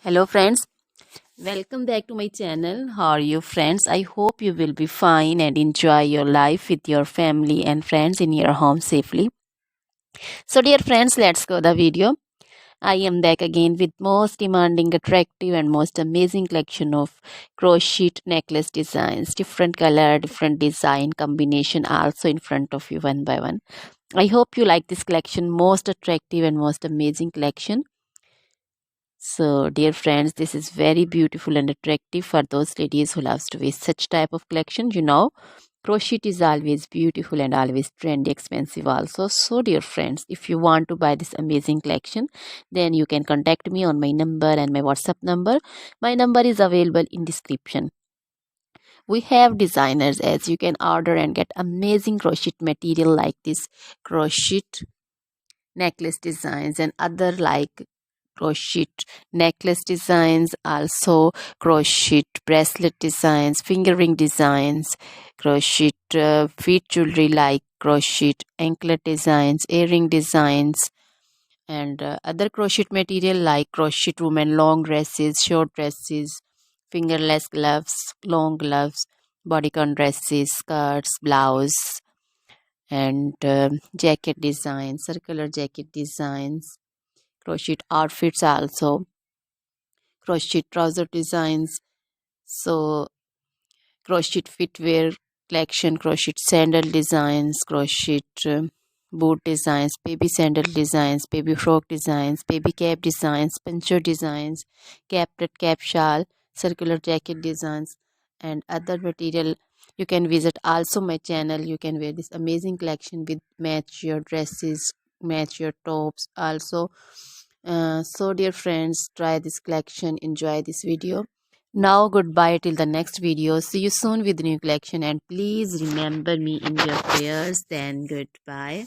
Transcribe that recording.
Hello friends, welcome back to my channel. How are you friends? I hope you will be fine and enjoy your life with your family and friends in your home safely. So dear friends, let's go the video. I am back again with most demanding, attractive and most amazing collection of crochet necklace designs. Different color, different design combination also in front of you one by one. I hope you like this collection, most attractive and most amazing collection. So, dear friends, this is very beautiful and attractive for those ladies who loves to wear such type of collection. Crochet is always beautiful and always trendy, expensive also. So, dear friends, if you want to buy this amazing collection, then you can contact me on my number and my WhatsApp number. My number is available in description. We have designers as you can order and get amazing crochet material like this crochet necklace designs and other like crochet necklace designs, also crochet bracelet designs, finger ring designs, crochet feet jewelry like crochet anklet designs, earring designs, and other crochet material like crochet women long dresses, short dresses, fingerless gloves, long gloves, bodycon dresses, skirts, blouse, and jacket designs, circular jacket designs, crochet outfits also, crochet trouser designs, so crochet footwear collection, crochet sandal designs, crochet boot designs, baby sandal designs, baby frock designs, baby cap designs, pincher designs, cap cap shawl, circular jacket designs, and other material. You can visit also my channel. You can wear this amazing collection with match your dresses, match your tops also. So dear friends, try this collection, enjoy this video. Now goodbye till the next video. See you soon with new collection, and please remember me in your prayers. Then goodbye.